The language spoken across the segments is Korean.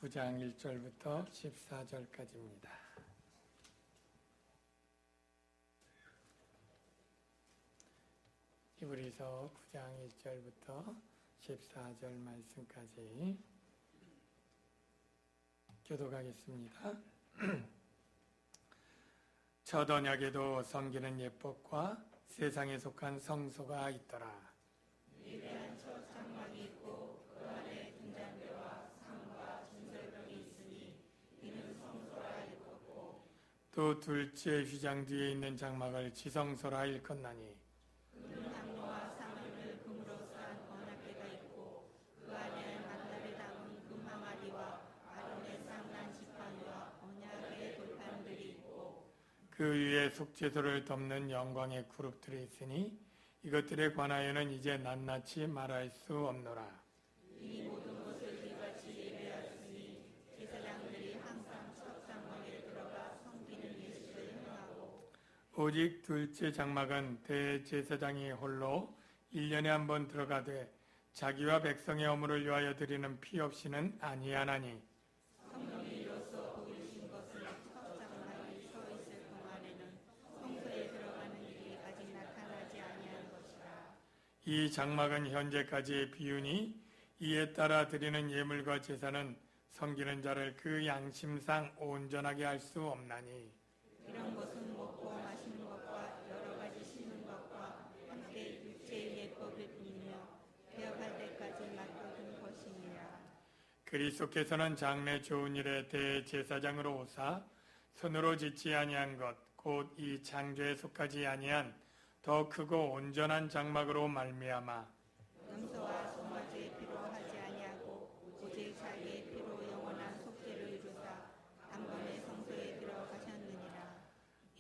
9장 1절부터 14절까지입니다. 히브리서 9장 1절부터 14절 말씀까지 교독하겠습니다. 첫 언약에도 섬기는 예법과 세상에 속한 성소가 있더라. 위대한 첫 장막이 있고 그 안에 분잔대와 상과 진설병이 있으니 이는 성소라 일컫고, 또 둘째 휘장 뒤에 있는 장막을 지성소라 일컫나니 그는 당로와 상을 금으로 싼 언약궤가 있고 그 안에 만날에 담은 금항아리와 아론의 쌍난 지팡이와 언약의 돌판들이 있고, 그 위에 속죄소를 덮는 영광의 그룹들이 있으니 이것들에 관하여는 이제 낱낱이 말할 수 없노라. 이 모든 것을 이같이 예배하였으니 제사장들이 항상 첫 장막에 들어가 섬기는 예식을 행하고, 오직 둘째 장막은 대제사장이 홀로 1년에 한 번 들어가되 자기와 백성의 허물을 위하여 드리는 피 없이는 아니하나니 성령이 이로써 보이신 것은 첫 장막이 서 있을 동안에는 성소에 들어가는 일이 아직 나타나지 아니한 것이라. 이 장막은 현재까지의 비유니 이에 따라 드리는 예물과 제사는 섬기는 자를 그 양심상 온전하게 할 수 없나니 이런 것은 먹고 마시는 것과 여러 가지 씻는 것과 함께 육체의 예법을 빌며 개혁할 때까지 맡겨둔 것이니라. 그리스도께서는 장래 좋은 일에 대제사장으로 오사 손으로 짓지 아니한 것 곧 이 창조에 속하지 아니한 더 크고 온전한 장막으로 말미암아 염소와 송아지의 피로 하지 아니하고 오직 자기의 피로 영원한 속죄를 이루사 단번에 성소에 들어가셨느니라.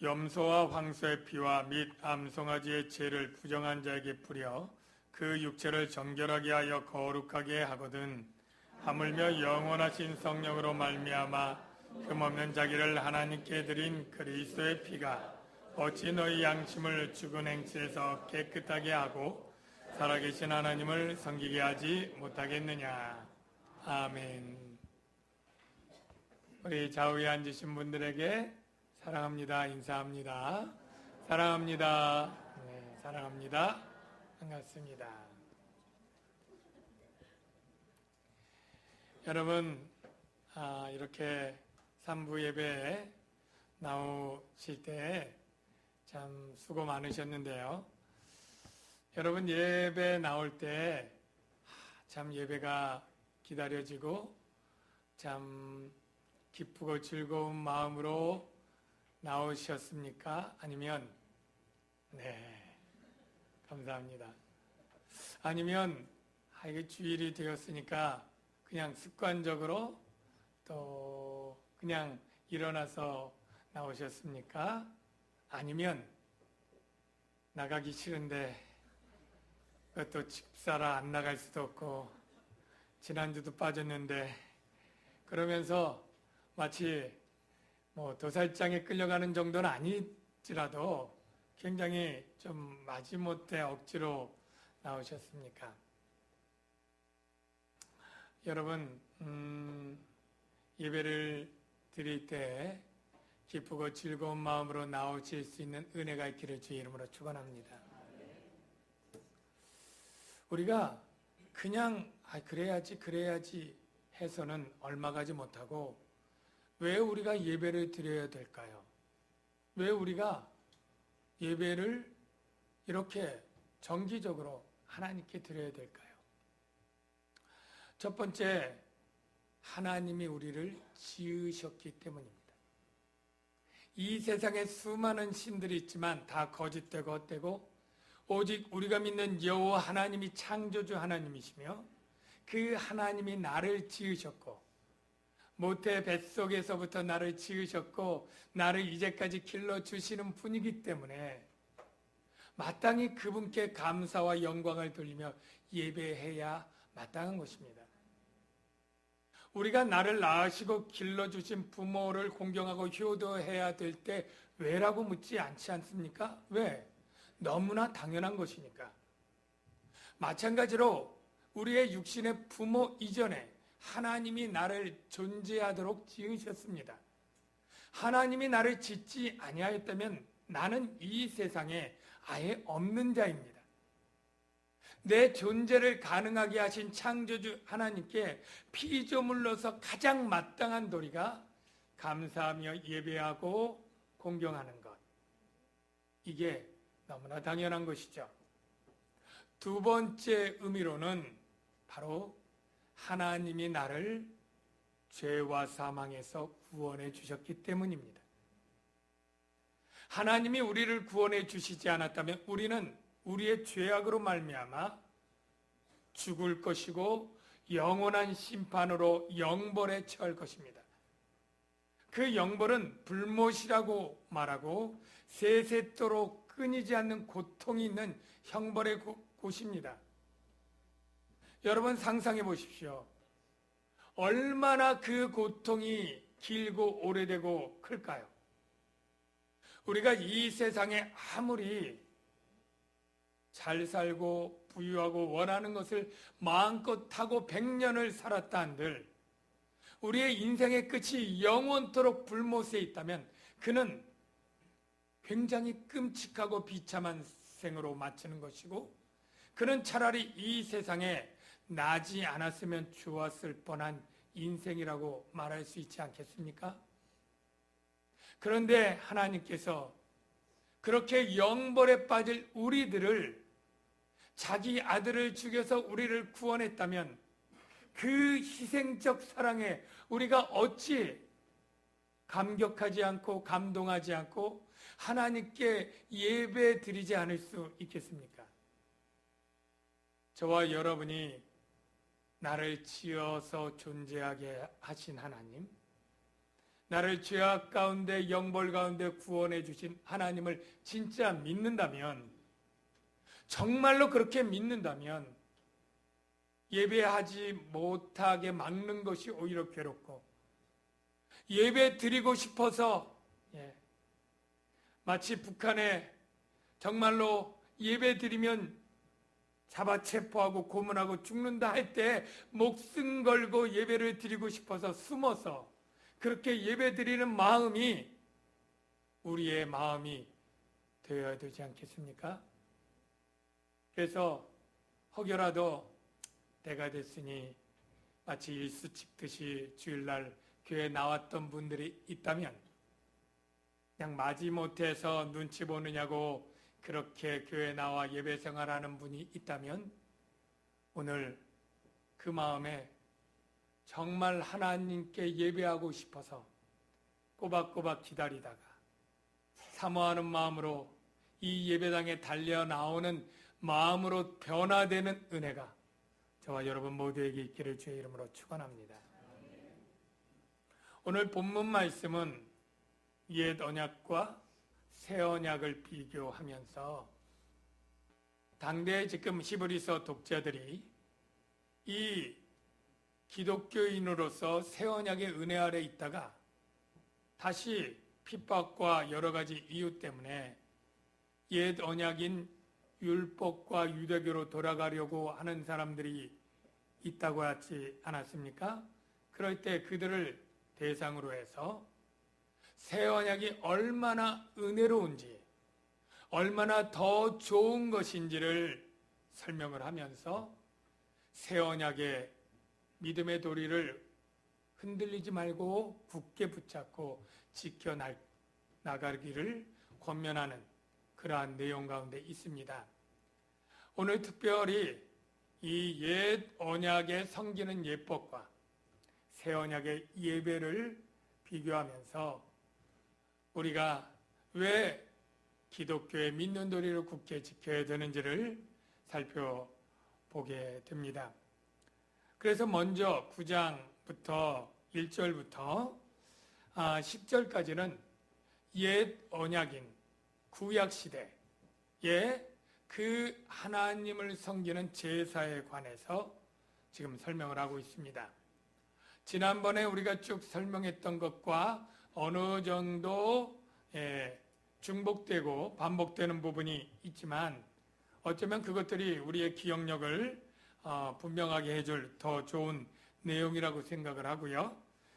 염소와 황소의 피와 및 암송아지의 죄를 부정한 자에게 뿌려 그 육체를 정결하게 하여 거룩하게 하거든 하물며 영원하신 성령으로 말미암아 흠없는 자기를 하나님께 드린 그리스도의 피가 어찌 너희 양심을 죽은 행실에서 깨끗하게 하고 살아계신 하나님을 섬기게 하지 못하겠느냐. 아멘. 우리 좌우에 앉으신 분들에게 사랑합니다 인사합니다. 사랑합니다. 네, 사랑합니다. 반갑습니다. 여러분 이렇게 3부 예배에 나오실 때 참 수고 많으셨는데요. 여러분 예배 나올 때 참 예배가 기다려지고 참 기쁘고 즐거운 마음으로 나오셨습니까? 아니면 네 감사합니다. 아니면 이게 주일이 되었으니까 그냥 습관적으로 또 그냥 일어나서 나오셨습니까? 아니면 나가기 싫은데 또 집사라 안 나갈 수도 없고 지난주도 빠졌는데 그러면서 마치 도살장에 끌려가는 정도는 아니지라도 굉장히 좀 마지못해 억지로 나오셨습니까? 여러분 예배를 드릴 때 기쁘고 즐거운 마음으로 나오실 수 있는 은혜가 있기를 주의 이름으로 축원합니다. 우리가 그냥 그래야지 해서는 얼마 가지 못하고 왜 우리가 예배를 드려야 될까요? 왜 우리가 예배를 이렇게 정기적으로 하나님께 드려야 될까요? 첫 번째, 하나님이 우리를 지으셨기 때문입니다. 이 세상에 수많은 신들이 있지만 다 거짓되고 헛되고 오직 우리가 믿는 여호와 하나님이 창조주 하나님이시며 그 하나님이 나를 지으셨고 모태 뱃속에서부터 나를 지으셨고 나를 이제까지 길러주시는 분이기 때문에 마땅히 그분께 감사와 영광을 돌리며 예배해야 마땅한 것입니다. 우리가 나를 낳으시고 길러주신 부모를 공경하고 효도해야 될 때 왜라고 묻지 않지 않습니까? 왜? 너무나 당연한 것이니까. 마찬가지로 우리의 육신의 부모 이전에 하나님이 나를 존재하도록 지으셨습니다. 하나님이 나를 짓지 아니하였다면 나는 이 세상에 아예 없는 자입니다. 내 존재를 가능하게 하신 창조주 하나님께 피조물로서 가장 마땅한 도리가 감사하며 예배하고 공경하는 것. 이게 너무나 당연한 것이죠. 두 번째 의미로는 바로 하나님이 나를 죄와 사망에서 구원해 주셨기 때문입니다. 하나님이 우리를 구원해 주시지 않았다면 우리는 우리의 죄악으로 말미암아 죽을 것이고 영원한 심판으로 영벌에 처할 것입니다. 그 영벌은 불못이라고 말하고 세세토록 끊이지 않는 고통이 있는 형벌의 곳입니다. 여러분 상상해 보십시오. 얼마나 그 고통이 길고 오래되고 클까요? 우리가 이 세상에 아무리 잘 살고 부유하고 원하는 것을 마음껏 하고 100년을 살았다 한들 우리의 인생의 끝이 영원토록 불못에 있다면 그는 굉장히 끔찍하고 비참한 생으로 마치는 것이고 그는 차라리 이 세상에 나지 않았으면 좋았을 뻔한 인생이라고 말할 수 있지 않겠습니까? 그런데 하나님께서 그렇게 영벌에 빠질 우리들을 자기 아들을 죽여서 우리를 구원했다면 그 희생적 사랑에 우리가 어찌 감격하지 않고 감동하지 않고 하나님께 예배 드리지 않을 수 있겠습니까? 저와 여러분이 나를 지어서 존재하게 하신 하나님, 나를 죄악 가운데 영벌 가운데 구원해 주신 하나님을 진짜 믿는다면, 정말로 그렇게 믿는다면 예배하지 못하게 막는 것이 오히려 괴롭고 예배 드리고 싶어서 마치 북한에 정말로 예배 드리면 잡아체포하고 고문하고 죽는다 할 때 목숨 걸고 예배를 드리고 싶어서 숨어서 그렇게 예배 드리는 마음이 우리의 마음이 되어야 되지 않겠습니까? 그래서 혹여라도 때가 됐으니 마치 일수 찍듯이 주일날 교회에 나왔던 분들이 있다면 그냥 마지못해서 눈치 보느냐고 그렇게 교회에 나와 예배 생활하는 분이 있다면 오늘 그 마음에 정말 하나님께 예배하고 싶어서 꼬박꼬박 기다리다가 사모하는 마음으로 이 예배당에 달려 나오는 마음으로 변화되는 은혜가 저와 여러분 모두에게 있기를 주의 이름으로 축원합니다. 오늘 본문 말씀은 옛 언약과 새 언약을 비교하면서 당대 지금 히브리서 독자들이 이 기독교인으로서 새 언약의 은혜 아래 있다가 다시 핍박과 여러 가지 이유 때문에 옛 언약인 율법과 유대교로 돌아가려고 하는 사람들이 있다고 하지 않았습니까? 그럴 때 그들을 대상으로 해서 새 언약이 얼마나 은혜로운지, 얼마나 더 좋은 것인지를 설명을 하면서 새 언약의 믿음의 도리를 흔들리지 말고 굳게 붙잡고 지켜나가기를 권면하는 그러한 내용 가운데 있습니다. 오늘 특별히 이 옛 언약의 섬기는 예법과 새 언약의 예배를 비교하면서 우리가 왜 기독교의 믿는 도리를 굳게 지켜야 되는지를 살펴보게 됩니다. 그래서 먼저 9장부터 1절부터 10절까지는 옛 언약인 구약시대에 그 하나님을 섬기는 제사에 관해서 지금 설명을 하고 있습니다. 지난번에 우리가 쭉 설명했던 것과 어느 정도 중복되고 반복되는 부분이 있지만 어쩌면 그것들이 우리의 기억력을 분명하게 해줄 더 좋은 내용이라고 생각을 하고요.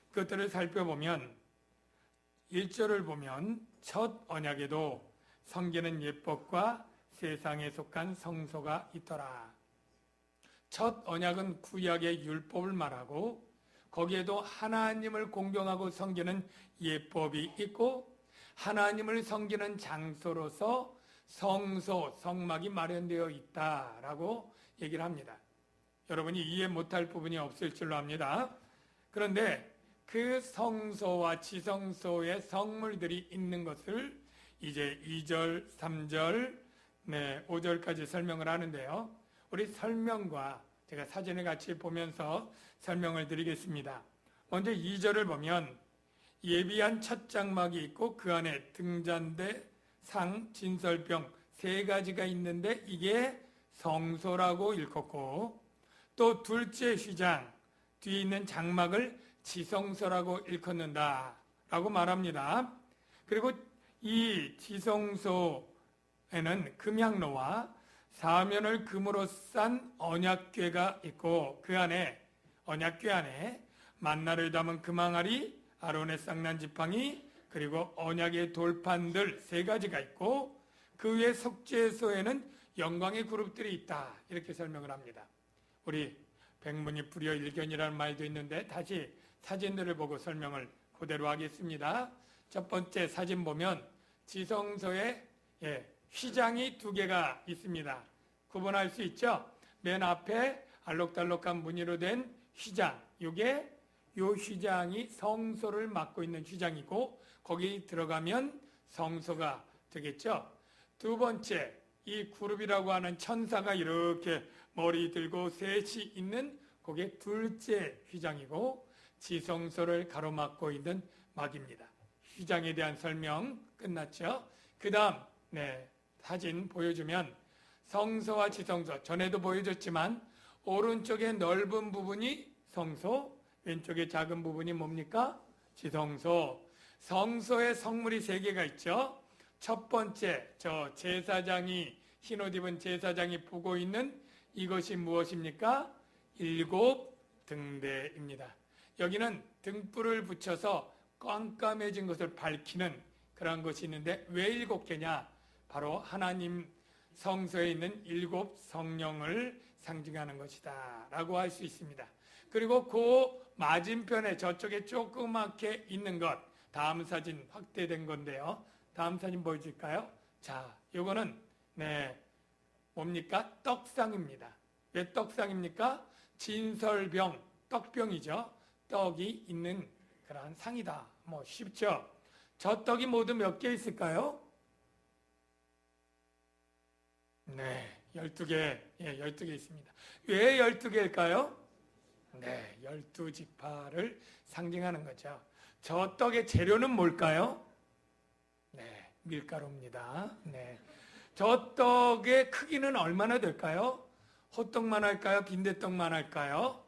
그것들을 살펴보면 1절을 보면 첫 언약에도 섬기는 예법과 세상에 속한 성소가 있더라. 첫 언약은 구약의 율법을 말하고 거기에도 하나님을 공경하고 섬기는 예법이 있고 하나님을 섬기는 장소로서 성소, 성막이 마련되어 있다라고 얘기를 합니다. 여러분이 이해 못할 부분이 없을 줄로 압니다. 그런데 그 성소와 지성소의 성물들이 있는 것을 이제 2절, 3절, 5절까지 설명을 하는데요. 우리 설명과 제가 사진을 같이 보면서 설명을 드리겠습니다. 먼저 2절을 보면 예비한 첫 장막이 있고 그 안에 등잔대, 상, 진설병 세 가지가 있는데 이게 성소라고 일컫고 또 둘째 휘장 뒤에 있는 장막을 지성소라고 일컫는다라고 말합니다. 그리고 이 지성소에는 금향로와 사면을 금으로 싼 언약궤가 있고 그 안에 언약궤 안에 만나를 담은 금항아리, 아론의 쌍난 지팡이, 그리고 언약의 돌판들 세 가지가 있고 그 위에 속죄소에는 영광의 그룹들이 있다 이렇게 설명을 합니다. 우리 백문이 불여일견이라는 말도 있는데 다시 사진들을 보고 설명을 그대로 하겠습니다. 첫 번째 사진 보면 지성소에 휘장이 두 개가 있습니다. 구분할 수 있죠? 맨 앞에 알록달록한 무늬로 된 휘장, 이게 요 휘장이 성소를 맡고 있는 휘장이고 거기 들어가면 성소가 되겠죠? 두 번째, 이 그룹이라고 하는 천사가 이렇게 머리 들고 셋이 있는 그게 둘째 휘장이고 지성소를 가로막고 있는 막입니다. 휘장에 대한 설명 끝났죠? 그 다음 사진 보여주면 성소와 지성소 전에도 보여줬지만 오른쪽에 넓은 부분이 성소, 왼쪽에 작은 부분이 뭡니까? 지성소. 성소에 성물이 세 개가 있죠. 첫 번째 저 제사장이 흰 옷 입은 제사장이 보고 있는 이것이 무엇입니까? 7 등대입니다. 여기는 등불을 붙여서 깜깜해진 것을 밝히는 그런 것이 있는데 왜 7개냐? 바로 하나님 성소에 있는 7 성령을 상징하는 것이다 라고 할 수 있습니다. 그리고 그 맞은편에 저쪽에 조그맣게 있는 것, 다음 사진 확대된 건데요. 다음 사진 보여줄까요? 자, 요거는 뭡니까? 떡상입니다. 왜 떡상입니까? 진설병, 떡병이죠. 떡이 있는 그러한 상이다. 뭐 쉽죠? 저 떡이 모두 몇 개 있을까요? 12개. 12개 있습니다. 왜 12개일까요? 12지파를 상징하는 거죠. 저 떡의 재료는 뭘까요? 밀가루입니다. 저 떡의 크기는 얼마나 될까요? 호떡만 할까요? 빈대떡만 할까요?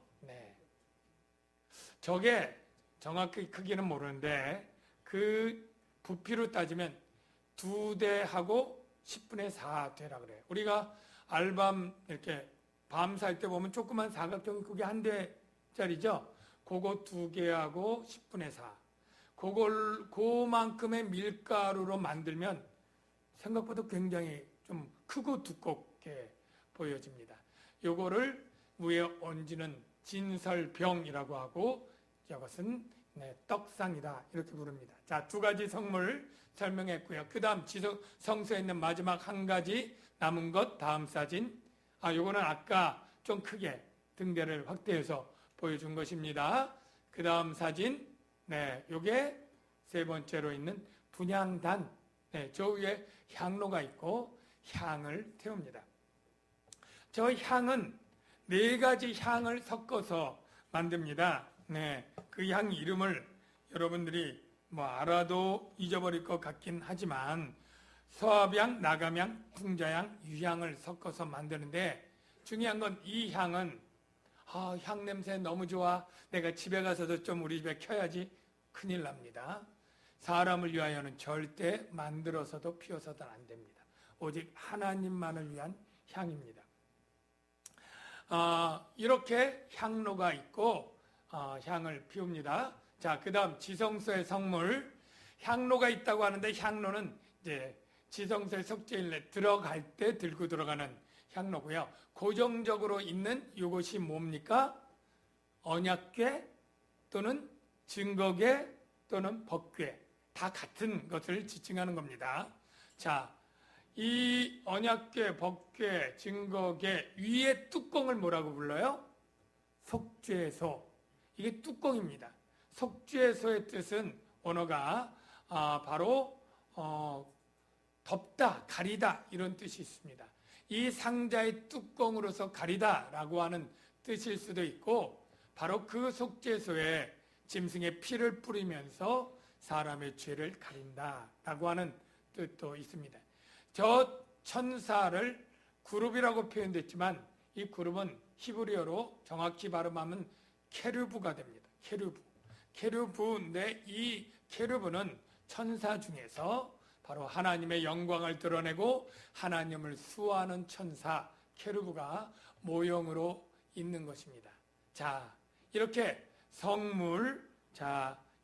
저게 정확히 크기는 모르는데 그 부피로 따지면 2대하고 10분의 4대라 그래요. 우리가 알밤 이렇게 밤 살 때 보면 조그만 사각형이 그게 한 대짜리죠. 그거 2개하고 10분의 4. 그만큼의 밀가루로 만들면 생각보다 굉장히 좀 크고 두껍게 보여집니다. 요거를 위에 얹는 진설병이라고 하고 이것은 떡상이다 이렇게 부릅니다. 자, 2가지 성물 설명했고요. 그 다음 성소에 있는 마지막 한 가지 남은 것 다음 사진. 요거는 아까 좀 크게 등대를 확대해서 보여준 것입니다. 그 다음 사진. 요게 세 번째로 있는 분향단. 저 위에 향로가 있고 향을 태웁니다. 저 향은 4가지 향을 섞어서 만듭니다. 그 향 이름을 여러분들이 뭐 알아도 잊어버릴 것 같긴 하지만 서합향, 나감향, 풍자향, 유향을 섞어서 만드는데 중요한 건 이 향은 향 냄새 너무 좋아. 내가 집에 가서도 좀 우리 집에 켜야지. 큰일 납니다. 사람을 위하여는 절대 만들어서도 피워서도 안 됩니다. 오직 하나님만을 위한 향입니다. 이렇게 향로가 있고 향을 피웁니다. 자, 그 다음 지성소의 성물, 향로가 있다고 하는데 향로는 이제 지성소의 속죄일에 들어갈 때 들고 들어가는 향로고요. 고정적으로 있는 이것이 뭡니까? 언약궤 또는 증거궤 또는 법궤, 다 같은 것을 지칭하는 겁니다. 자, 이 언약궤, 법궤, 증거궤 위에 뚜껑을 뭐라고 불러요? 속죄소. 이게 뚜껑입니다. 속죄소의 뜻은 언어가 바로 덮다, 가리다 이런 뜻이 있습니다. 이 상자의 뚜껑으로서 가리다라고 하는 뜻일 수도 있고, 바로 그 속죄소에 짐승의 피를 뿌리면서 사람의 죄를 가린다라고 하는 뜻도 있습니다. 저 천사를 그룹이라고 표현됐지만 이 그룹은 히브리어로 정확히 발음하면 케르브가 됩니다. 케르브인데 이 케르브는 천사 중에서 바로 하나님의 영광을 드러내고 하나님을 수호하는 천사 케르브가 모형으로 있는 것입니다. 자, 이렇게 성물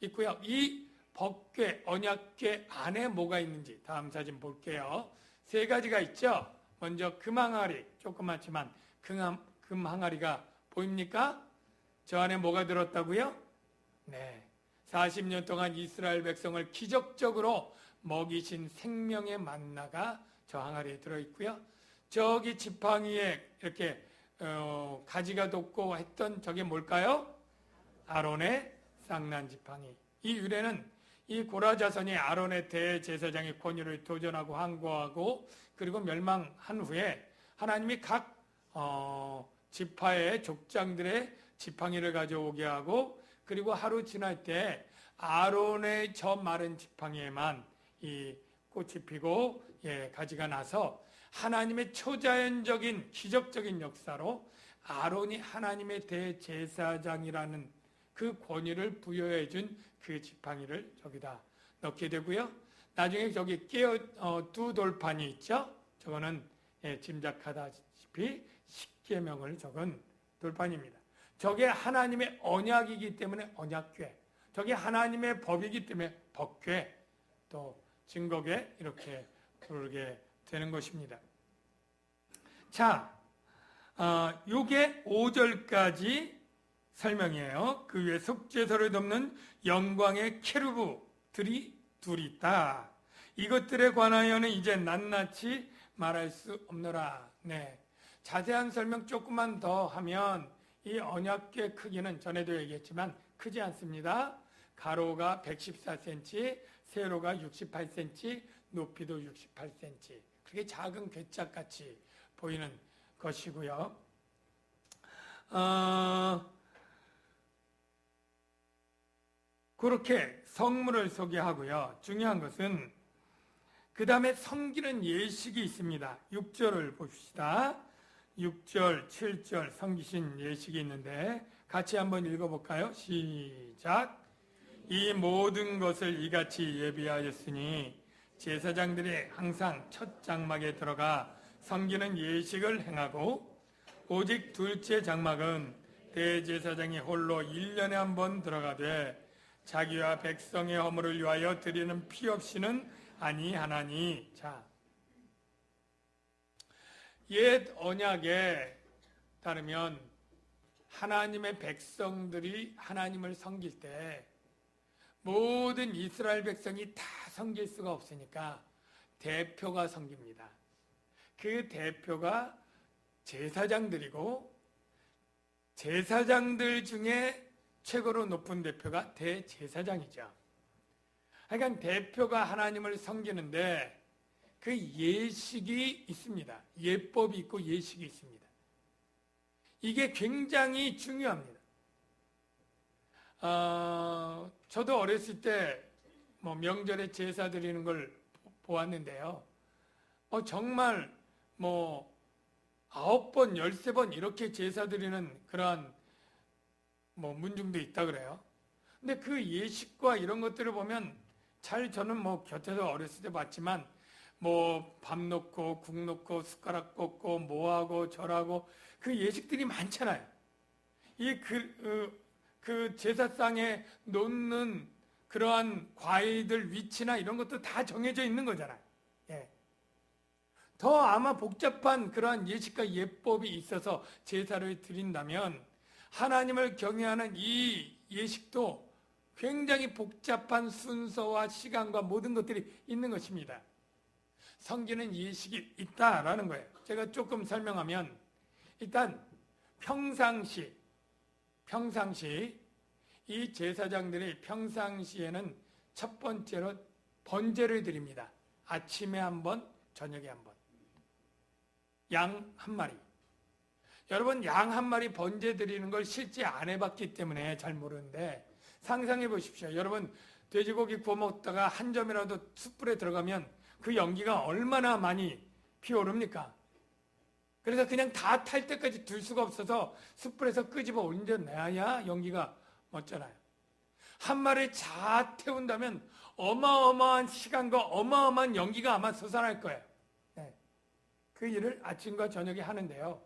있고요. 이 법궤, 언약궤 안에 뭐가 있는지 다음 사진 볼게요. 세 가지가 있죠. 먼저 금항아리, 조그맣지만 금항아리가 보입니까? 저 안에 뭐가 들었다고요? 네, 40년 동안 이스라엘 백성을 기적적으로 먹이신 생명의 만나가 저 항아리에 들어있고요. 저기 지팡이에 이렇게 가지가 돋고 했던 저게 뭘까요? 아론의 쌍난 지팡이. 이 유래는 이 고라 자손이 아론의 대제사장의 권위를 도전하고 항거하고 그리고 멸망한 후에 하나님이 각 지파의 족장들의 지팡이를 가져오게 하고, 그리고 하루 지날 때 아론의 저 마른 지팡이에만 이 꽃이 피고 가지가 나서 하나님의 초자연적인 기적적인 역사로 아론이 하나님의 대제사장이라는 그 권위를 부여해 준 그 지팡이를 저기다 넣게 되고요. 나중에 저기 두 돌판이 있죠. 저거는 짐작하다시피 십계명을 적은 돌판입니다. 저게 하나님의 언약이기 때문에 언약궤, 저게 하나님의 법이기 때문에 법궤, 또 증거궤 이렇게 부르게 되는 것입니다. 자, 요게 5절까지 설명이에요. 그 위에 속죄소를 덮는 영광의 케루브들이 둘이 있다. 이것들에 관하여는 이제 낱낱이 말할 수 없노라. 네, 자세한 설명 조금만 더 하면 이 언약궤 크기는 전에도 얘기했지만 크지 않습니다. 가로가 114cm, 세로가 68cm, 높이도 68cm. 그렇게 작은 괴짝같이 보이는 것이고요. 그렇게 성물을 소개하고요. 중요한 것은 그 다음에 섬기는 예식이 있습니다. 6절을 봅시다. 6절, 7절 섬기신 예식이 있는데 같이 한번 읽어볼까요? 시작. 이 모든 것을 이같이 예비하였으니 제사장들이 항상 첫 장막에 들어가 섬기는 예식을 행하고, 오직 둘째 장막은 대제사장이 홀로 1년에 한 번 들어가되 자기와 백성의 허물을 위하여 드리는 피 없이는 아니하나니. 자, 옛 언약에 따르면 하나님의 백성들이 하나님을 섬길 때 모든 이스라엘 백성이 다 섬길 수가 없으니까 대표가 섬깁니다. 그 대표가 제사장들이고, 제사장들 중에 최고로 높은 대표가 대제사장이죠. 그러니까 대표가 하나님을 섬기는데 그 예식이 있습니다. 예법이 있고 예식이 있습니다. 이게 굉장히 중요합니다. 저도 어렸을 때 명절에 제사 드리는 걸 보았는데요. 정말 9번, 13번 이렇게 제사 드리는 그러한 문중도 있다 그래요. 근데 그 예식과 이런 것들을 보면 저는 곁에서 어렸을 때 봤지만 밥 놓고 국 놓고 숟가락 꽂고 뭐하고 저라고 그 예식들이 많잖아요. 그 제사상에 놓는 그러한 과일들 위치나 이런 것도 다 정해져 있는 거잖아요. 예. 더 아마 복잡한 그러한 예식과 예법이 있어서 제사를 드린다면 하나님을 경외하는 이 예식도 굉장히 복잡한 순서와 시간과 모든 것들이 있는 것입니다. 섬기는 예식이 있다라는 거예요. 제가 조금 설명하면 일단 평상시 이 제사장들이 평상시에는 첫 번째로 번제를 드립니다. 아침에 한 번, 저녁에 한 번. 양 한 마리. 여러분, 양 한 마리 번제 드리는 걸 실제 안 해봤기 때문에 잘 모르는데 상상해 보십시오. 여러분, 돼지고기 구워 먹다가 한 점이라도 숯불에 들어가면 그 연기가 얼마나 많이 피어오릅니까? 그래서 그냥 다 탈 때까지 둘 수가 없어서 숯불에서 끄집어 올려내야 연기가 멋잖아요. 한 마리 잘 태운다면 어마어마한 시간과 어마어마한 연기가 아마 솟아날 거예요. 네. 그 일을 아침과 저녁에 하는데요.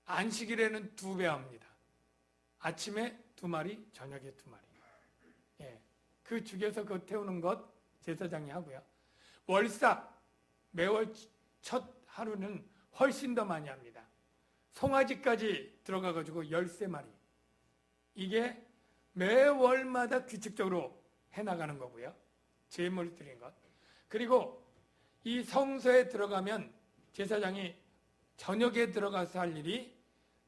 안식일에는 2배 합니다. 아침에 2마리, 저녁에 2마리. 예. 그 죽여서 그 태우는 것 제사장이 하고요. 월삭, 매월 첫 하루는 훨씬 더 많이 합니다. 송아지까지 들어가가지고 13마리. 이게 매월마다 규칙적으로 해나가는 거고요. 제물 드린 것. 그리고 이 성소에 들어가면 제사장이 저녁에 들어가서 할 일이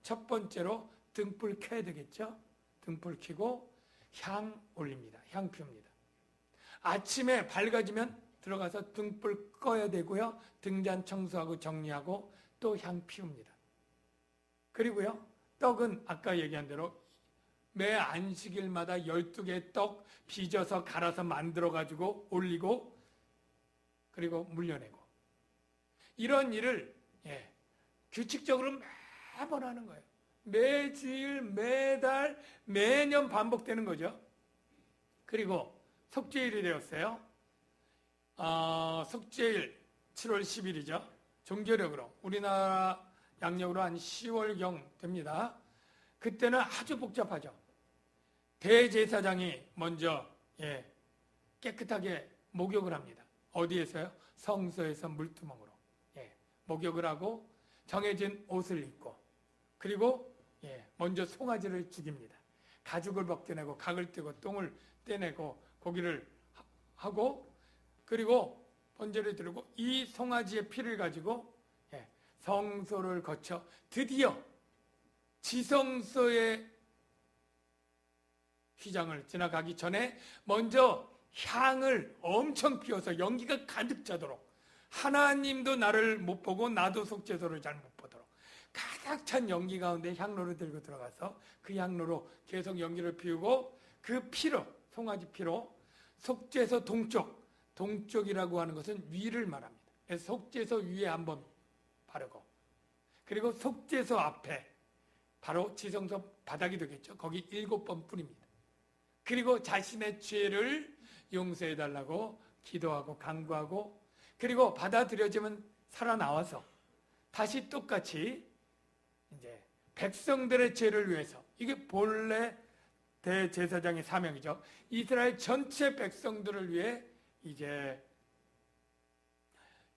첫 번째로 등불 켜야 되겠죠. 등불 켜고 향 올립니다. 향 피웁니다. 아침에 밝아지면 들어가서 등불 꺼야 되고요. 등잔 청소하고 정리하고 또 향 피웁니다. 그리고요. 떡은 아까 얘기한 대로 매 안식일마다 12개의 떡 빚어서 갈아서 만들어가지고 올리고 그리고 물려내고 이런 일을 규칙적으로 매번 하는 거예요. 매주일, 매달, 매년 반복되는 거죠. 그리고 속죄일이 되었어요. 속죄일 7월 10일이죠. 종교력으로 우리나라 양력으로 한 10월경 됩니다. 그때는 아주 복잡하죠. 대제사장이 먼저 깨끗하게 목욕을 합니다. 어디에서요? 성소에서 물두멍으로 목욕을 하고 정해진 옷을 입고 그리고 먼저 송아지를 죽입니다. 가죽을 벗겨내고 각을 떼고 똥을 떼내고 고기를 하고 그리고 번제를 드리고 이 송아지의 피를 가지고 성소를 거쳐 드디어 지성소의 휘장을 지나가기 전에 먼저 향을 엄청 피워서 연기가 가득 차도록 하나님도 나를 못 보고 나도 속죄소를 잘 못 보도록 가득 찬 연기 가운데 향로를 들고 들어가서 그 향로로 계속 연기를 피우고 그 피로 송아지 피로 속죄소 동쪽이라고 하는 것은 위를 말합니다. 그래서 속죄소 위에 한번 바르고 그리고 속죄소 앞에 바로 지성소 바닥이 되겠죠. 거기 7번 뿌립니다. 그리고 자신의 죄를 용서해달라고 기도하고 간구하고 그리고 받아들여지면 살아나와서 다시 똑같이 이제 백성들의 죄를 위해서 이게 본래 대제사장의 사명이죠. 이스라엘 전체 백성들을 위해 이제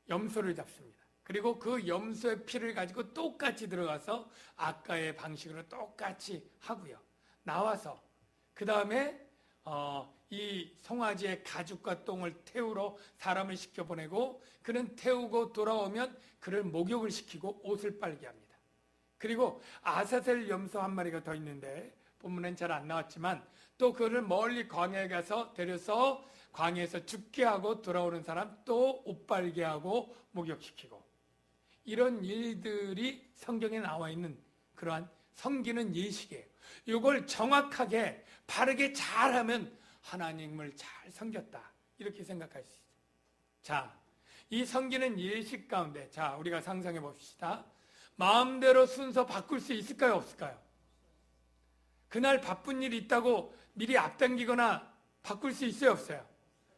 염소를 잡습니다. 그리고 그 염소의 피를 가지고 똑같이 들어가서 아까의 방식으로 똑같이 하고요. 나와서 그 다음에 이 송아지의 가죽과 똥을 태우러 사람을 시켜보내고 그는 태우고 돌아오면 그를 목욕을 시키고 옷을 빨게 합니다. 그리고 아사셀 염소 한 마리가 더 있는데 본문엔 잘 안 나왔지만 또 그를 멀리 광야에 가서 데려서 광야에서 죽게 하고 돌아오는 사람 또 옷 빨게 하고 목욕시키고 이런 일들이 성경에 나와 있는 그러한 섬기는 예식이에요. 이걸 정확하게 바르게 잘하면 하나님을 잘 섬겼다 이렇게 생각할 수 있어요. 자, 이 섬기는 예식 가운데 자 우리가 상상해 봅시다. 마음대로 순서 바꿀 수 있을까요? 없을까요? 그날 바쁜 일이 있다고 미리 앞당기거나 바꿀 수 있어요? 없어요?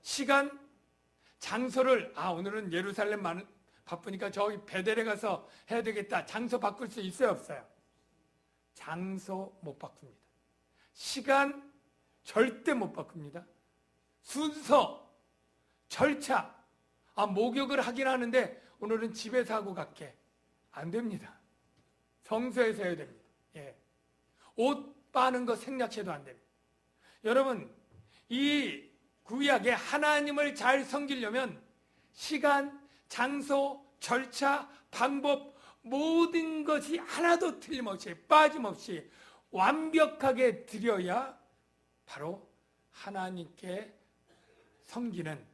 시간, 장소를 오늘은 예루살렘 바쁘니까 저기 베델에 가서 해야 되겠다. 장소 바꿀 수 있어요? 없어요? 장소 못 바꿉니다. 시간 절대 못 바꿉니다. 순서, 절차. 목욕을 하긴 하는데 오늘은 집에서 하고 갈게. 안 됩니다. 성소에서 해야 됩니다. 예. 옷 빠는 거 생략해도 안 됩니다. 여러분, 이 구약에 하나님을 잘 섬기려면 시간, 장소, 절차, 방법 모든 것이 하나도 틀림없이 빠짐없이 완벽하게 드려야 바로 하나님께 섬기는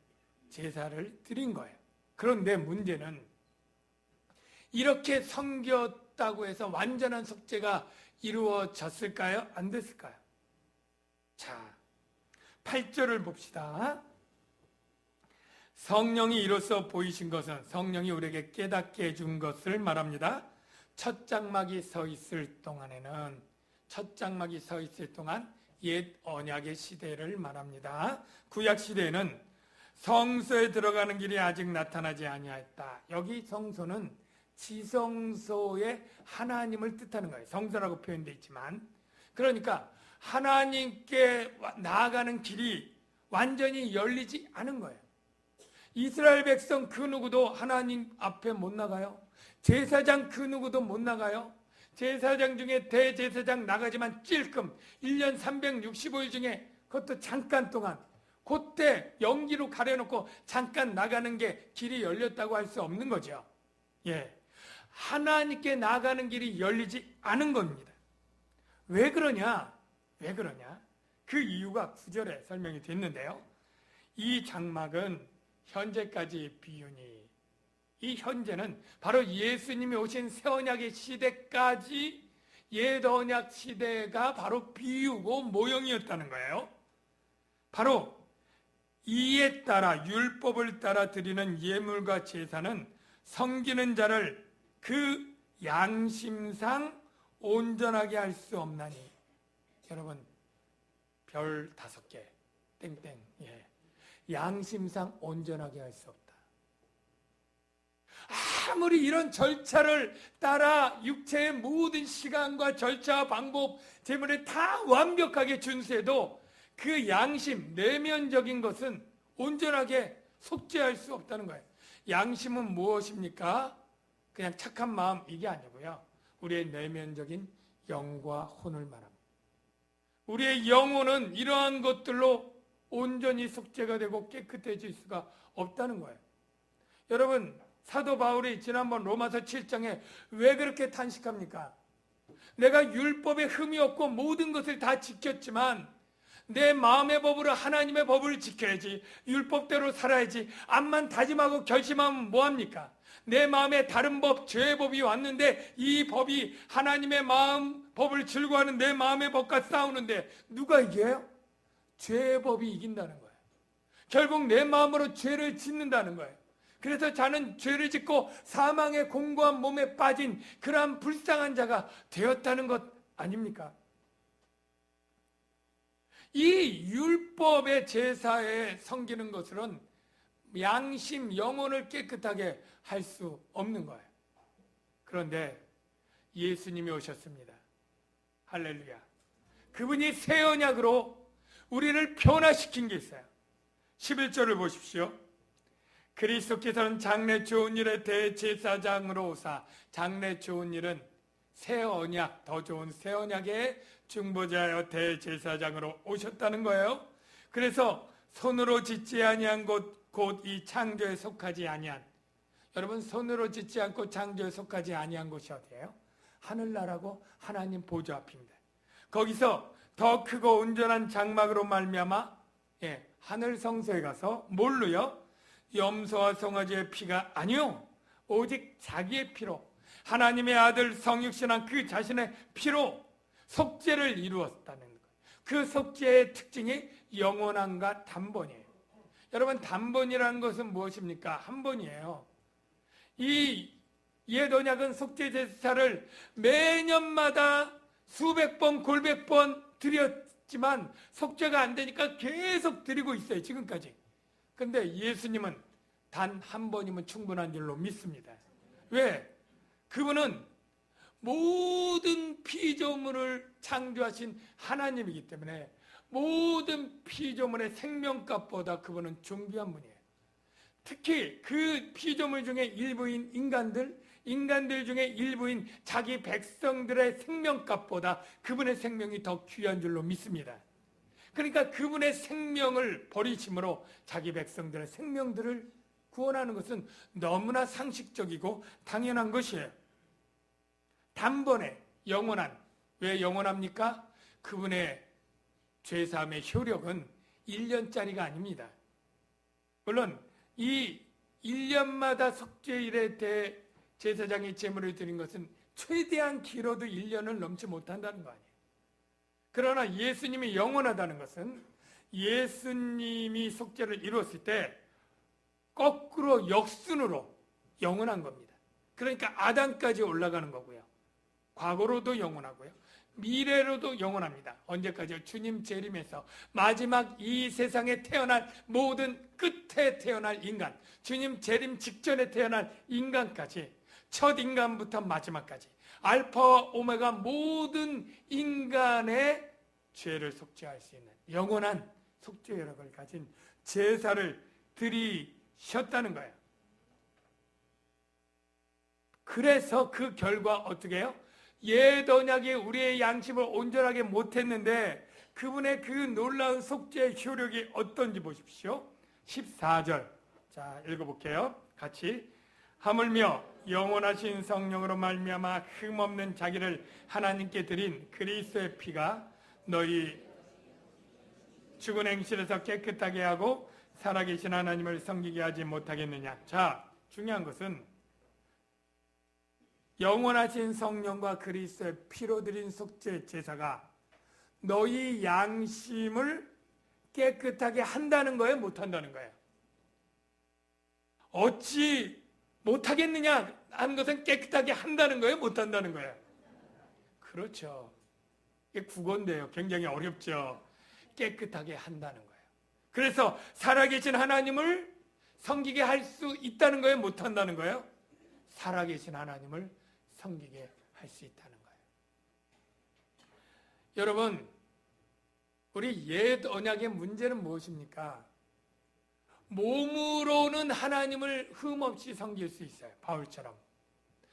제사를 드린 거예요. 그런데 문제는 이렇게 섬겼다고 해서 완전한 속죄가 이루어졌을까요? 안 됐을까요? 자, 8절을 봅시다. 성령이 이로써 보이신 것은 성령이 우리에게 깨닫게 해준 것을 말합니다. 첫 장막이 서 있을 동안에는 첫 장막이 서 있을 동안 옛 언약의 시대를 말합니다. 구약 시대에는 성소에 들어가는 길이 아직 나타나지 아니하였다. 여기 성소는 지성소의 하나님을 뜻하는 거예요. 성소라고 표현되어 있지만, 그러니까 하나님께 나아가는 길이 완전히 열리지 않은 거예요. 이스라엘 백성 그 누구도 하나님 앞에 못 나가요. 제사장 그 누구도 못 나가요. 제사장 중에 대제사장 나가지만 찔끔 1년 365일 중에 그것도 잠깐 동안 그때 연기로 가려놓고 잠깐 나가는 게 길이 열렸다고 할 수 없는 거죠. 예, 하나님께 나가는 길이 열리지 않은 겁니다. 왜 그러냐? 왜 그러냐? 그 이유가 9절에 설명이 됐는데요. 이 장막은 현재까지 비유니, 이 현재는 바로 예수님이 오신 새 언약의 시대까지 옛 언약 시대가 바로 비유고 모형이었다는 거예요. 바로 이에 따라 율법을 따라 드리는 예물과 제사는 섬기는 자를 그 양심상 온전하게 할 수 없나니. 여러분, 별 5개 땡땡. 예. 양심상 온전하게 할 수 없다. 아무리 이런 절차를 따라 육체의 모든 시간과 절차, 방법, 제물을 다 완벽하게 준수해도 그 양심, 내면적인 것은 온전하게 속죄할 수 없다는 거예요. 양심은 무엇입니까? 그냥 착한 마음, 이게 아니고요. 우리의 내면적인 영과 혼을 말합니다. 우리의 영혼은 이러한 것들로 온전히 속죄가 되고 깨끗해질 수가 없다는 거예요. 여러분, 사도 바울이 지난번 로마서 7장에 왜 그렇게 탄식합니까? 내가 율법에 흠이 없고 모든 것을 다 지켰지만 내 마음의 법으로 하나님의 법을 지켜야지, 율법대로 살아야지. 암만 다짐하고 결심하면 뭐합니까? 내 마음에 다른 법, 죄의 법이 왔는데 이 법이 하나님의 마음 법을 즐거워하는 내 마음의 법과 싸우는데 누가 이겨요? 죄의 법이 이긴다는 거예요. 결국 내 마음으로 죄를 짓는다는 거예요. 그래서 자는 죄를 짓고 사망의 공고한 몸에 빠진 그러한 불쌍한 자가 되었다는 것 아닙니까? 이 율법의 제사에 섬기는 것으로는 양심, 영혼을 깨끗하게 할 수 없는 거예요. 그런데 예수님이 오셨습니다. 할렐루야. 그분이 새 언약으로 우리를 변화시킨 게 있어요. 11절을 보십시오. 그리스도께서는 장래 좋은 일의 대제사장으로 오사, 장래 좋은 일은 새 언약, 더 좋은 새 언약의 중보자여 대제사장으로 오셨다는 거예요. 그래서 손으로 짓지 아니한 곧 이 창조에 속하지 아니한, 여러분, 손으로 짓지 않고 창조에 속하지 아니한 곳이 어디예요? 하늘나라고 하나님 보좌 앞입니다. 거기서 더 크고 온전한 장막으로 말미암아 하늘 성소에 가서 뭘로요? 염소와 송아지의 피가 아니요, 오직 자기의 피로, 하나님의 아들 성육신한 그 자신의 피로 속죄를 이루었다는 거예요. 그 속죄의 특징이 영원함과 단번이에요. 여러분, 단번이라는 것은 무엇입니까? 한 번이에요. 이 옛 언약은 속죄 제사를 매년마다 수백 번, 골백 번 드렸지만 속죄가 안 되니까 계속 드리고 있어요, 지금까지. 근데 예수님은 단 한 번이면 충분한 줄로 믿습니다. 왜? 그분은 모든 피조물을 창조하신 하나님이기 때문에 모든 피조물의 생명값보다 그분은 존귀한 분이에요. 특히 그 피조물 중에 일부인 인간들 중에 일부인 자기 백성들의 생명값보다 그분의 생명이 더 귀한 줄로 믿습니다. 그러니까 그분의 생명을 버리심으로 자기 백성들의 생명들을 구원하는 것은 너무나 상식적이고 당연한 것이에요. 단번에 영원한, 왜 영원합니까? 그분의 죄사함의 효력은 1년짜리가 아닙니다. 물론 이 1년마다 속죄일에 대해 제사장이 제물을 드린 것은 최대한 길어도 1년을 넘지 못한다는 거 아니에요. 그러나 예수님이 영원하다는 것은 예수님이 속죄를 이루었을 때 거꾸로 역순으로 영원한 겁니다. 그러니까 아담까지 올라가는 거고요. 과거로도 영원하고요. 미래로도 영원합니다. 언제까지요? 주님 재림에서 마지막 이 세상에 태어날 모든 끝에 태어날 인간, 주님 재림 직전에 태어날 인간까지, 첫 인간부터 마지막까지 알파와 오메가 모든 인간의 죄를 속죄할 수 있는 영원한 속죄력을 가진 제사를 드리셨다는 거예요. 그래서 그 결과 어떻게 해요? 옛 언약이 우리의 양심을 온전하게 못했는데 그분의 그 놀라운 속죄의 효력이 어떤지 보십시오. 14절 자 읽어볼게요. 같이. 하물며 영원하신 성령으로 말미암아 흠없는 자기를 하나님께 드린 그리스도의 피가 너희 죽은 행실에서 깨끗하게 하고 살아계신 하나님을 섬기게 하지 못하겠느냐. 자, 중요한 것은 영원하신 성령과 그리스도의 피로 드린 속죄 제사가 너희 양심을 깨끗하게 한다는 거예요? 못한다는 거예요? 어찌 못하겠느냐 하는 것은 깨끗하게 한다는 거예요? 못한다는 거예요? 그렇죠. 이게 국어인데요. 굉장히 어렵죠. 깨끗하게 한다는 거예요. 그래서 살아계신 하나님을 섬기게 할 수 있다는 거예요? 못한다는 거예요? 살아계신 하나님을 섬기게 할 수 있다는 거예요. 여러분, 우리 옛 언약의 문제는 무엇입니까? 몸으로는 하나님을 흠없이 섬길 수 있어요. 바울처럼.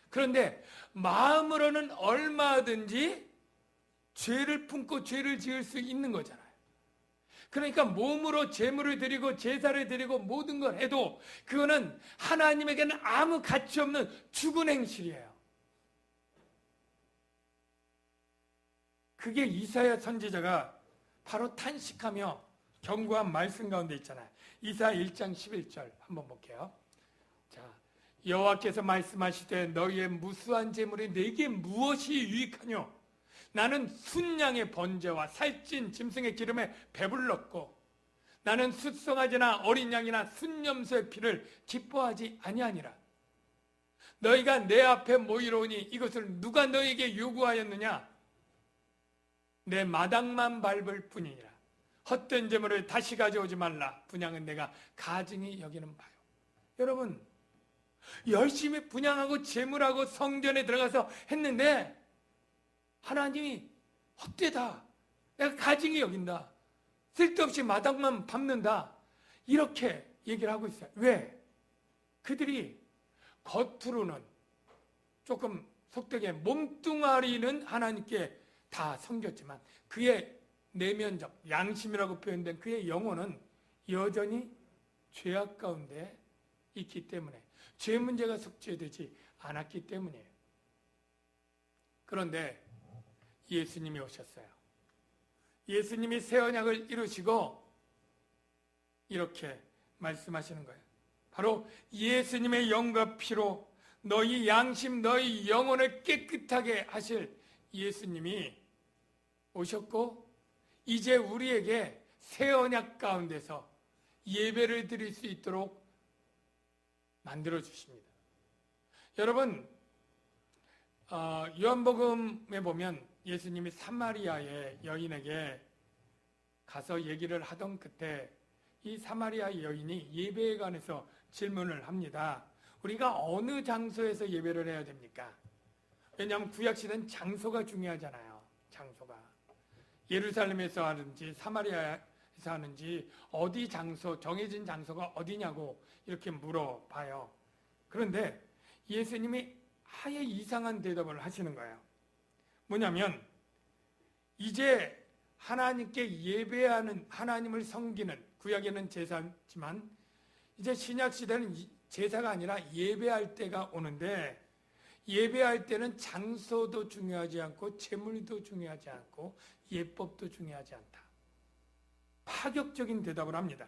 그런데 마음으로는 얼마든지 죄를 품고 죄를 지을 수 있는 거잖아요. 그러니까 몸으로 제물을 드리고 제사를 드리고 모든 걸 해도 그거는 하나님에게는 아무 가치 없는 죽은 행실이에요. 그게 이사야 선지자가 바로 탄식하며 경고한 말씀 가운데 있잖아요. 이사야 1장 11절 한번 볼게요. 자, 여호와께서 말씀하시되 너희의 무수한 제물이 내게 무엇이 유익하뇨? 나는 순양의 번제와 살찐 짐승의 기름에 배불렀고 나는 숫송아지나 어린 양이나 순염소의 피를 기뻐하지 아니하니라. 너희가 내 앞에 모이러오니 이것을 누가 너희에게 요구하였느냐? 내 마당만 밟을 뿐이니라. 헛된 제물을 다시 가져오지 말라. 분향은 내가 가증히 여기는 바요. 여러분, 열심히 분향하고 제물하고 성전에 들어가서 했는데 하나님이 헛되다. 내가 가증히 여긴다. 쓸데없이 마당만 밟는다. 이렇게 얘기를 하고 있어요. 왜? 그들이 겉으로는 조금 속되게 몸뚱아리는 하나님께 다 섬겼지만 그의 내면적 양심이라고 표현된 그의 영혼은 여전히 죄악 가운데 있기 때문에 죄 문제가 속죄되지 않았기 때문이에요. 그런데 예수님이 오셨어요. 예수님이 새 언약을 이루시고 이렇게 말씀하시는 거예요. 바로 예수님의 영과 피로 너희 양심, 너희 영혼을 깨끗하게 하실 예수님이 오셨고 이제 우리에게 새 언약 가운데서 예배를 드릴 수 있도록 만들어 주십니다. 여러분, 요한복음에 보면 예수님이 사마리아의 여인에게 가서 얘기를 하던 그때 이 사마리아 여인이 예배에 관해서 질문을 합니다. 우리가 어느 장소에서 예배를 해야 됩니까? 왜냐하면 구약시대는 장소가 중요하잖아요. 장소가. 예루살렘에서 하는지 사마리아에서 하는지 어디 장소, 정해진 장소가 어디냐고 이렇게 물어봐요. 그런데 예수님이 아예 이상한 대답을 하시는 거예요. 뭐냐면 이제 하나님께 예배하는, 하나님을 섬기는, 구약에는 제사지만 이제 신약시대는 제사가 아니라 예배할 때가 오는데, 예배할 때는 장소도 중요하지 않고 제물도 중요하지 않고 예법도 중요하지 않다. 파격적인 대답을 합니다.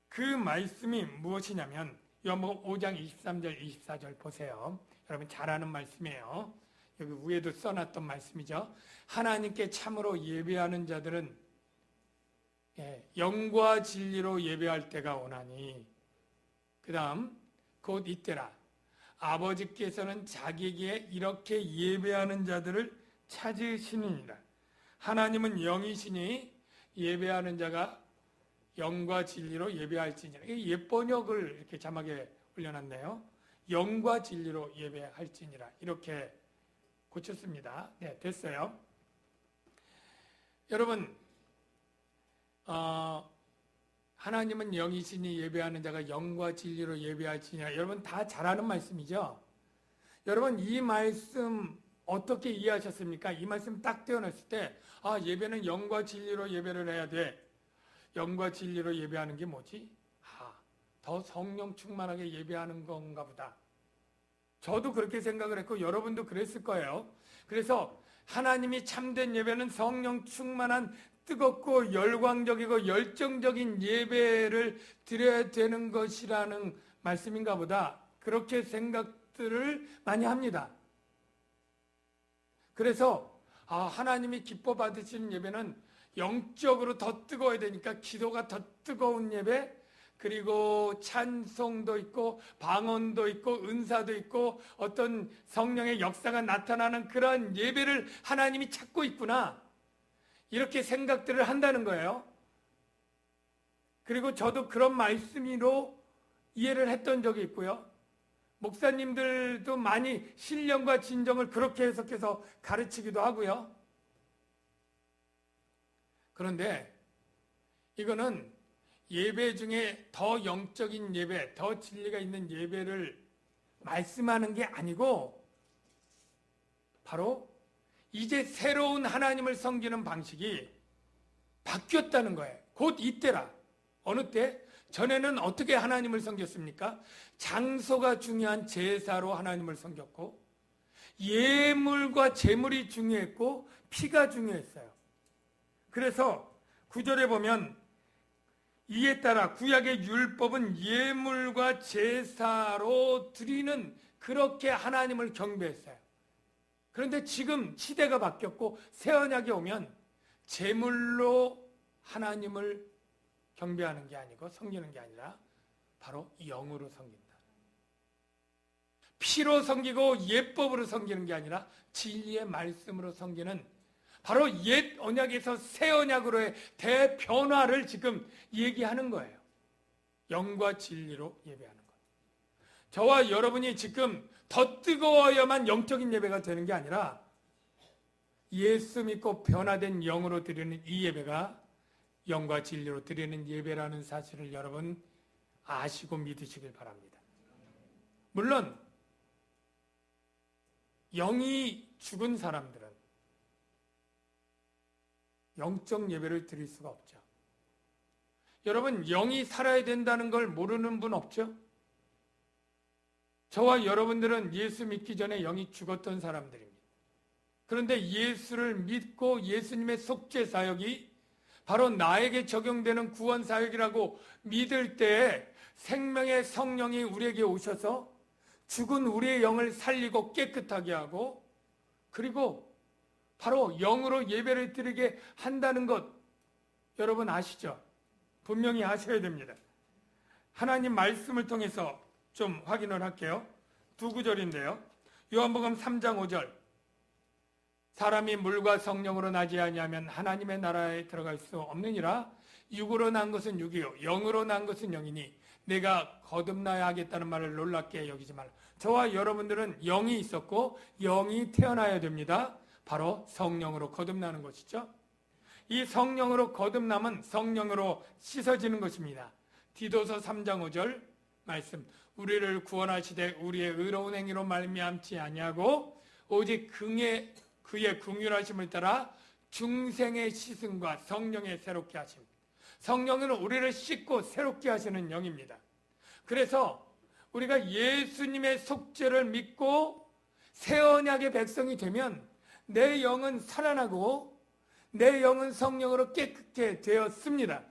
그 말씀이 무엇이냐면 요한복음 5장 23절 24절 보세요. 여러분 잘 아는 말씀이에요. 여기 위에도 써놨던 말씀이죠. 하나님께 참으로 예배하는 자들은 영과 진리로 예배할 때가 오나니, 그 다음 곧 이때라 아버지께서는 자기에게 이렇게 예배하는 자들을 찾으시느니라. 하나님은 영이시니 예배하는 자가 영과 진리로 예배할지니라. 옛번역을 이렇게 자막에 올려놨네요. 영과 진리로 예배할지니라. 이렇게 고쳤습니다. 네, 됐어요. 여러분, 하나님은 영이시니 예배하는 자가 영과 진리로 예배할지니라. 여러분 다 잘 아는 말씀이죠? 여러분 이 말씀 어떻게 이해하셨습니까? 이 말씀 딱 떼어냈을 때 예배는 영과 진리로 예배를 해야 돼. 영과 진리로 예배하는 게 뭐지? 더 성령 충만하게 예배하는 건가 보다. 저도 그렇게 생각을 했고 여러분도 그랬을 거예요. 그래서 하나님이 참된 예배는 성령 충만한 뜨겁고 열광적이고 열정적인 예배를 드려야 되는 것이라는 말씀인가 보다. 그렇게 생각들을 많이 합니다. 그래서 하나님이 기뻐 받으시는 예배는 영적으로 더 뜨거워야 되니까 기도가 더 뜨거운 예배, 그리고 찬송도 있고 방언도 있고 은사도 있고 어떤 성령의 역사가 나타나는 그런 예배를 하나님이 찾고 있구나, 이렇게 생각들을 한다는 거예요. 그리고 저도 그런 말씀으로 이해를 했던 적이 있고요. 목사님들도 많이 신령과 진정을 그렇게 해석해서 가르치기도 하고요. 그런데 이거는 예배 중에 더 영적인 예배, 더 진리가 있는 예배를 말씀하는 게 아니고 바로 이제 새로운 하나님을 섬기는 방식이 바뀌었다는 거예요. 곧 이때라. 어느 때? 전에는 어떻게 하나님을 섬겼습니까? 장소가 중요한 제사로 하나님을 섬겼고 예물과 제물이 중요했고 피가 중요했어요. 그래서 9절에 보면 이에 따라 구약의 율법은 예물과 제사로 드리는, 그렇게 하나님을 경배했어요. 그런데 지금 시대가 바뀌었고 새 언약에 오면 제물로 하나님을 경배하는 게 아니고 섬기는 게 아니라 바로 영으로 섬긴다. 피로 섬기고 예법으로 섬기는 게 아니라 진리의 말씀으로 섬기는, 바로 옛 언약에서 새 언약으로의 대변화를 지금 얘기하는 거예요. 영과 진리로 예배하는 것. 저와 여러분이 지금 더 뜨거워야만 영적인 예배가 되는 게 아니라 예수 믿고 변화된 영으로 드리는 이 예배가 영과 진리로 드리는 예배라는 사실을 여러분 아시고 믿으시길 바랍니다. 물론 영이 죽은 사람들은 영적 예배를 드릴 수가 없죠. 여러분, 영이 살아야 된다는 걸 모르는 분 없죠? 저와 여러분들은 예수 믿기 전에 영이 죽었던 사람들입니다. 그런데 예수를 믿고 예수님의 속죄 사역이 바로 나에게 적용되는 구원 사역이라고 믿을 때 생명의 성령이 우리에게 오셔서 죽은 우리의 영을 살리고 깨끗하게 하고, 그리고 바로 영으로 예배를 드리게 한다는 것, 여러분 아시죠? 분명히 아셔야 됩니다. 하나님 말씀을 통해서 좀 확인을 할게요. 두 구절인데요. 요한복음 3장 5절. 사람이 물과 성령으로 나지 아니하면 하나님의 나라에 들어갈 수 없느니라. 육으로 난 것은 육이요 영으로 난 것은 영이니 내가 거듭나야 하겠다는 말을 놀랍게 여기지 말라. 저와 여러분들은 영이 있었고 영이 태어나야 됩니다. 바로 성령으로 거듭나는 것이죠. 이 성령으로 거듭남은 성령으로 씻어지는 것입니다. 디도서 3장 5절 말씀, 우리를 구원하시되 우리의 의로운 행위로 말미암지 아니하고 오직 그의 긍휼하심을 따라 중생의 씻음과 성령의 새롭게 하심. 성령은 우리를 씻고 새롭게 하시는 영입니다. 그래서 우리가 예수님의 속죄를 믿고 새 언약의 백성이 되면 내 영은 살아나고 내 영은 성령으로 깨끗게 되었습니다.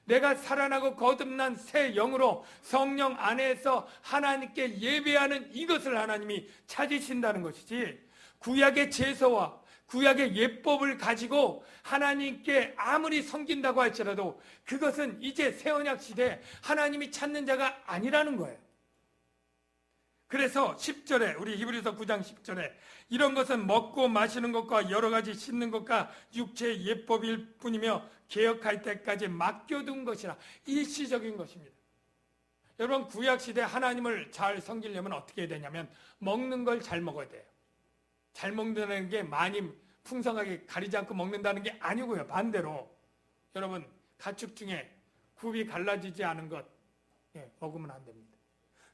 내가 살아나고 거듭난 새 영으로 성령 안에서 하나님께 예배하는 이것을 하나님이 찾으신다는 것이지, 구약의 제사와 구약의 예법을 가지고 하나님께 아무리 섬긴다고 할지라도 그것은 이제 새 언약 시대에 하나님이 찾는 자가 아니라는 거예요. 그래서 10절에 우리 히브리서 9장 10절에 이런 것은 먹고 마시는 것과 여러 가지 씻는 것과 육체의 예법일 뿐이며 개혁할 때까지 맡겨둔 것이라, 일시적인 것입니다. 여러분, 구약시대 하나님을 잘 섬기려면 어떻게 해야 되냐면 먹는 걸 잘 먹어야 돼요. 잘 먹는다는 게 많이 풍성하게 가리지 않고 먹는다는 게 아니고요. 반대로 여러분, 가축 중에 굽이 갈라지지 않은 것 먹으면 안 됩니다.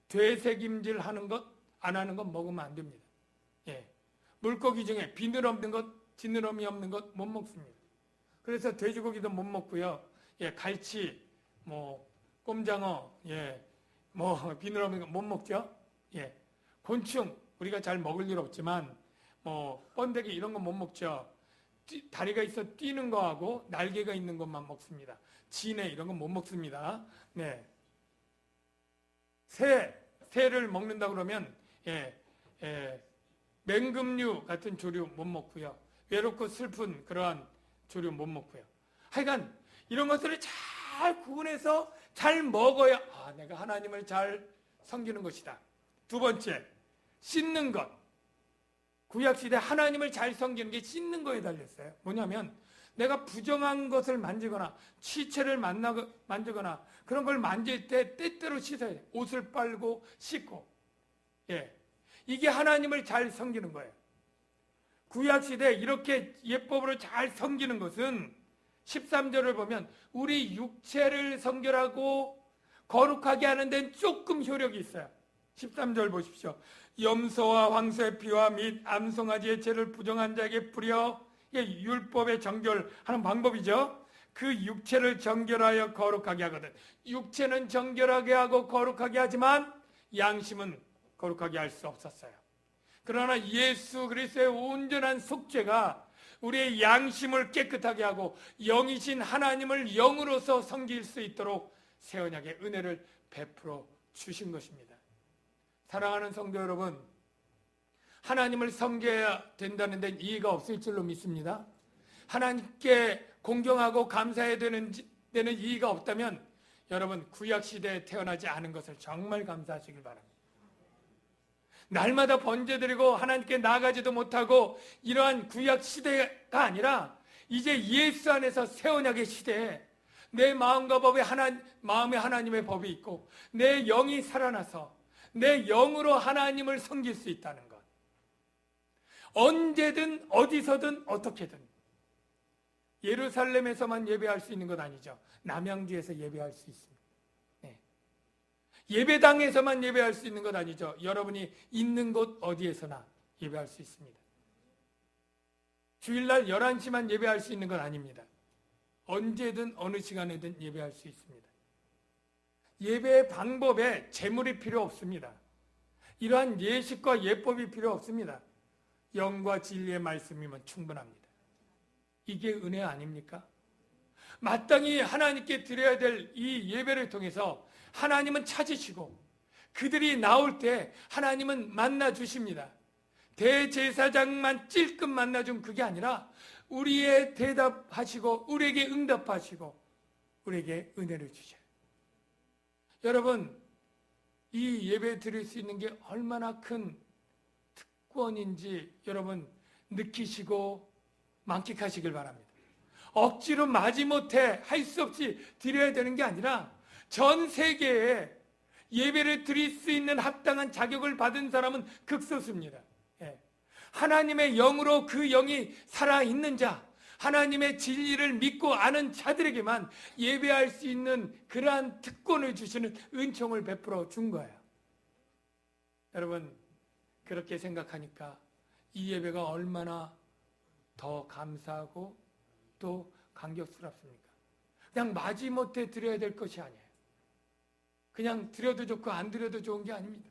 되새김질 하는 것, 안 하는 것 먹으면 안 됩니다. 물고기 중에 비늘 없는 것, 지느러미 없는 것 못 먹습니다. 그래서 돼지고기도 못 먹고요. 갈치, 꼼장어, 비늘 없는 거 못 먹죠. 곤충 우리가 잘 먹을 일 없지만 번데기 이런 거 못 먹죠. 다리가 있어 뛰는 거하고 날개가 있는 것만 먹습니다. 진해 이런 건 못 먹습니다. 새를 먹는다 그러면 맹금류 같은 조류 못 먹고요. 외롭고 슬픈 그러한 조류 못 먹고요. 하여간 이런 것들을 잘 구분해서 잘 먹어야 내가 하나님을 잘 섬기는 것이다. 두 번째, 씻는 것. 구약시대 하나님을 잘 섬기는 게 씻는 거에 달렸어요. 뭐냐면 내가 부정한 것을 만지거나 치체를 만지거나 그런 걸 만질 때 때때로 씻어야 돼요. 옷을 빨고 씻고. 이게 하나님을 잘 섬기는 거예요. 구약시대에 이렇게 예법으로 잘 섬기는 것은 13절을 보면 우리 육체를 성결하고 거룩하게 하는 데는 조금 효력이 있어요. 13절 보십시오. 염소와 황소의 피와 및 암송아지의 죄를 부정한 자에게 뿌려, 율법의 정결하는 방법이죠. 그 육체를 정결하여 거룩하게 하거든. 육체는 정결하게 하고 거룩하게 하지만 양심은 거룩하게 할 수 없었어요. 그러나 예수 그리스도의 온전한 속죄가 우리의 양심을 깨끗하게 하고 영이신 하나님을 영으로서 섬길 수 있도록 새 언약의 은혜를 베풀어 주신 것입니다. 사랑하는 성도 여러분, 하나님을 섬겨야 된다는 데는 이의가 없을 줄로 믿습니다. 하나님께 공경하고 감사해야 되는 데는 이의가 없다면 여러분, 구약시대에 태어나지 않은 것을 정말 감사하시길 바랍니다. 날마다 번제드리고 하나님께 나아가지도 못하고 이러한 구약시대가 아니라 이제 예수 안에서 새 언약의 시대에 내 마음과 마음에 하나님의 법이 있고 내 영이 살아나서 내 영으로 하나님을 섬길 수 있다는 것. 언제든 어디서든 어떻게든. 예루살렘에서만 예배할 수 있는 것 아니죠. 남양주에서 예배할 수 있습니다. 예배당에서만 예배할 수 있는 것 아니죠. 여러분이 있는 곳 어디에서나 예배할 수 있습니다. 주일날 11시만 예배할 수 있는 건 아닙니다. 언제든 어느 시간에든 예배할 수 있습니다. 예배의 방법에 재물이 필요 없습니다. 이러한 예식과 예법이 필요 없습니다. 영과 진리의 말씀이면 충분합니다. 이게 은혜 아닙니까? 마땅히 하나님께 드려야 될 이 예배를 통해서 하나님은 찾으시고 그들이 나올 때 하나님은 만나주십니다. 대제사장만 찔끔 만나준 그게 아니라 우리의 대답하시고 우리에게 응답하시고 우리에게 은혜를 주셔요. 여러분, 이 예배 드릴 수 있는 게 얼마나 큰 특권인지 여러분 느끼시고 만끽하시길 바랍니다. 억지로 마지못해 할 수 없이 드려야 되는 게 아니라 전 세계에 예배를 드릴 수 있는 합당한 자격을 받은 사람은 극소수입니다. 예. 하나님의 영으로 그 영이 살아있는 자, 하나님의 진리를 믿고 아는 자들에게만 예배할 수 있는 그러한 특권을 주시는 은총을 베풀어 준 거예요. 여러분, 그렇게 생각하니까 이 예배가 얼마나 더 감사하고 또 감격스럽습니까? 그냥 마지못해 드려야 될 것이 아니에요. 그냥 드려도 좋고 안 드려도 좋은 게 아닙니다.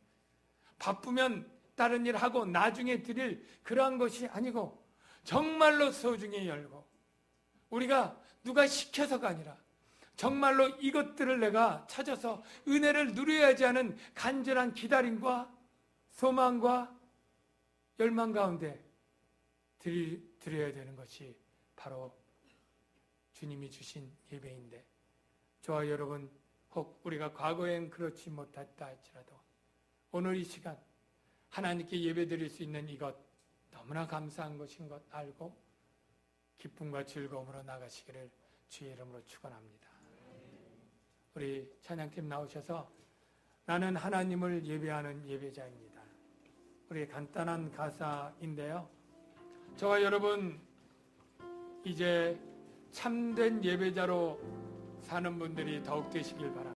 바쁘면 다른 일 하고 나중에 드릴 그러한 것이 아니고 정말로 소중히 열고 우리가 누가 시켜서가 아니라 정말로 이것들을 내가 찾아서 은혜를 누려야지 하는 간절한 기다림과 소망과 열망 가운데 드려야 되는 것이 바로 주님이 주신 예배인데, 저와 여러분 혹 우리가 과거엔 그렇지 못했다 할지라도 오늘 이 시간 하나님께 예배드릴 수 있는 이것 너무나 감사한 것인 것 알고 기쁨과 즐거움으로 나가시기를 주의 이름으로 축원합니다. 우리 찬양팀 나오셔서 나는 하나님을 예배하는 예배자입니다. 우리 간단한 가사인데요, 저와 여러분 이제 참된 예배자로 사는 분들이 더욱 되시길 바랍니다.